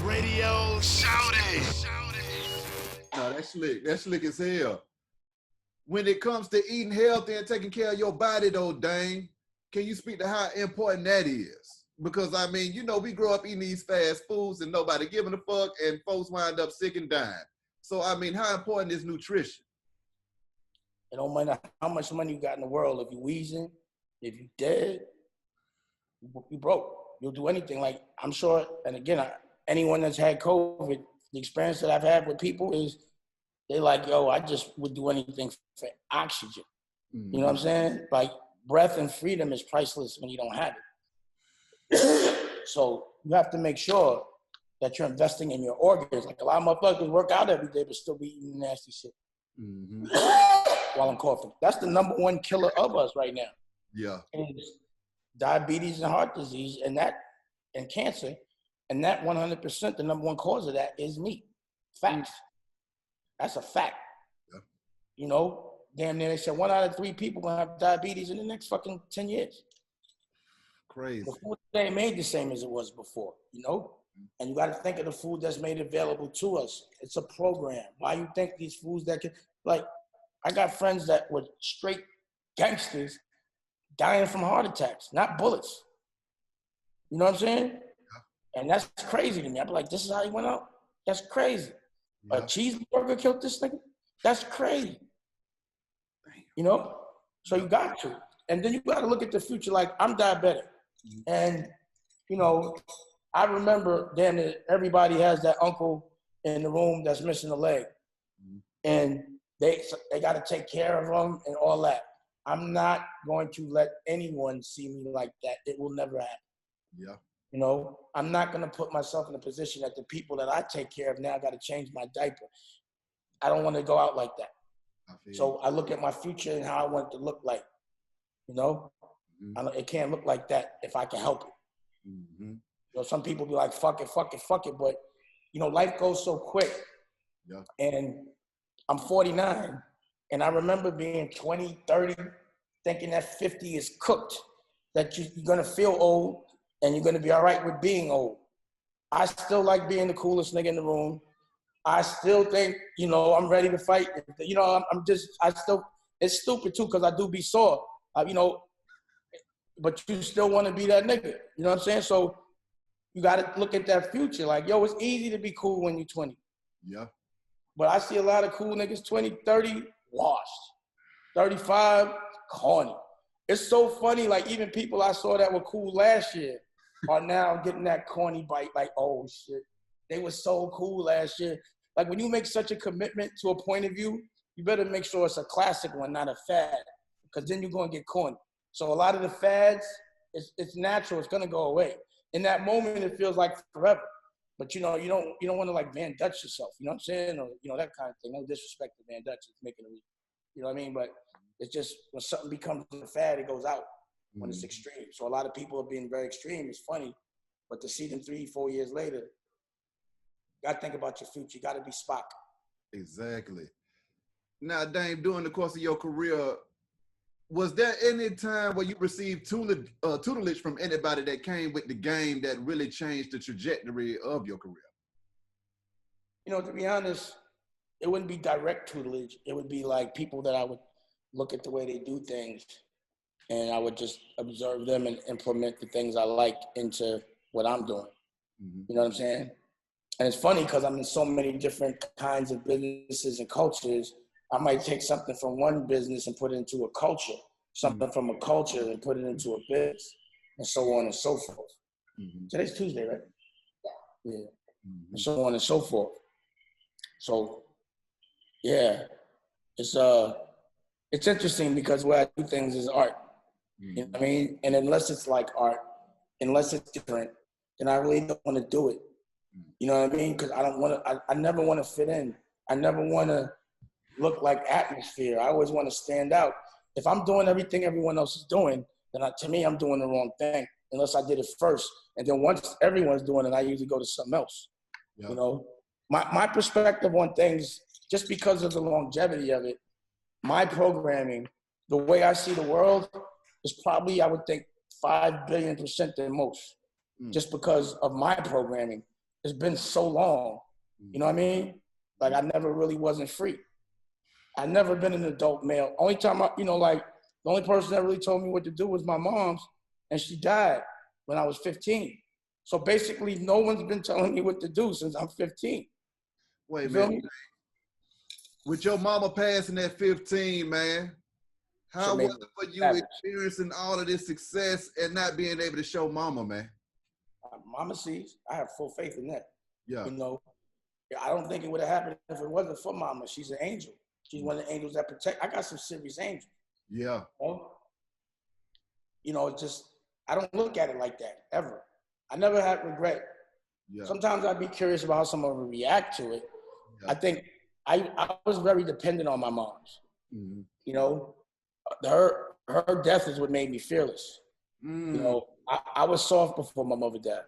Radio Shouty. No, that's slick. That's slick as hell. When it comes to eating healthy and taking care of your body, though, Dane, can you speak to how important that is? Because, I mean, you know, we grow up eating these fast foods and nobody giving a fuck, and folks wind up sick and dying. So, I mean, how important is nutrition? It don't matter how much money you got in the world. If you wheezing, if you dead, you broke. You'll do anything. Like, I'm sure, and again, anyone that's had COVID, the experience that I've had with people is they're like, yo, I just would do anything for oxygen. You know what I'm saying? Like, breath and freedom is priceless when you don't have it. So you have to make sure that you're investing in your organs. Like, a lot of motherfuckers work out every day but still be eating nasty shit. While I'm coughing. That's the number one killer of us right now. Yeah. Is diabetes and heart disease and cancer. And that 100%, the number one cause of that is meat. Facts. That's a fact. Yeah. You know, damn near they said 1 out of 3 people gonna have diabetes in the next fucking 10 years. Crazy. The food ain't made the same as it was before, you know? And you gotta think of the food that's made available to us. It's a program. Why you think these foods that can, like, I got friends that were straight gangsters dying from heart attacks, not bullets. You know what I'm saying? Yeah. And that's crazy to me. I'm like, this is how he went out? That's crazy. Yeah. A cheeseburger killed this nigga? That's crazy. You know? So you got to. And then you got to look at the future. Like, I'm diabetic. And, you know, I remember, damn it, everybody has that uncle in the room that's missing a leg. And they got to take care of them and all that. I'm not going to let anyone see me like that. It will never happen. Yeah. You know, I'm not going to put myself in a position that the people that I take care of now got to change my diaper. I don't want to go out like that. So I look at my future and how I want it to look like. You know, it can't look like that if I can help it. You know, some people be like, fuck it. But, you know, life goes so quick. Yeah. And I'm 49, and I remember being 20, 30, thinking that 50 is cooked, that you're gonna feel old and you're gonna be all right with being old. I still like being the coolest nigga in the room. I still think, you know, I'm ready to fight. You know, it's stupid too, because I do be sore, you know, but you still wanna be that nigga, you know what I'm saying? So you gotta look at that future. Like, yo, it's easy to be cool when you're 20. Yeah. But I see a lot of cool niggas, 20, 30, washed. 35, corny. It's so funny, like, even people I saw that were cool last year are now getting that corny bite, like, oh, shit. They were so cool last year. Like, when you make such a commitment to a point of view, you better make sure it's a classic one, not a fad, because then you're going to get corny. So a lot of the fads, it's natural. It's going to go away. In that moment, it feels like forever. But, you know, you don't want to, like, Van Dutch yourself, you know what I'm saying? Or, you know, that kind of thing. No disrespect to Van Dutch. It's making it, you know what I mean? But it's just when something becomes a fad, it goes out when it's extreme. So a lot of people are being very extreme. It's funny. But to see them 3-4 years later, you got to think about your future. You got to be Spock. Exactly. Now, Dame, during the course of your career, was there any time where you received tutelage from anybody that came with the game that really changed the trajectory of your career? You know, to be honest, it wouldn't be direct tutelage. It would be like people that I would look at the way they do things, and I would just observe them and implement the things I like into what I'm doing. You know what I'm saying? And it's funny because I'm in so many different kinds of businesses and cultures. I might take something from one business and put it into a culture, something from a culture and put it into a business, and so on and so forth. Today's Tuesday, right? Yeah. And so on and so forth. So, yeah, it's interesting because where I do things is art. You know what I mean? And unless it's like art, unless it's different, then I really don't want to do it. You know what I mean? Because I never want to fit in. I never want to look like atmosphere. I always want to stand out. If I'm doing everything everyone else is doing, then to me, I'm doing the wrong thing, unless I did it first. And then once everyone's doing it, I usually go to something else. Yep. You know, my perspective on things, just because of the longevity of it, my programming, the way I see the world is probably, I would think, 5 billion% than most. just because of my programming. It's been so long. You know what I mean? Like I never really wasn't free. I never been an adult male. Only time the only person that really told me what to do was my mom's, and she died when I was 15. So basically, no one's been telling me what to do since I'm 15. Wait, man. With your mama passing at 15, man, how was it for you experiencing all of this success and not being able to show mama, man? Mama sees. I have full faith in that. Yeah. You know, I don't think it would have happened if it wasn't for mama. She's an angel. She's one of the angels that protect. I got some serious angels. Yeah. You know, it's just, I don't look at it like that, ever. I never had regret. Yeah. Sometimes I'd be curious about how someone would react to it. Yeah. I think I was very dependent on my mom's. Mm-hmm. You know, her death is what made me fearless. You know, I was soft before my mother died.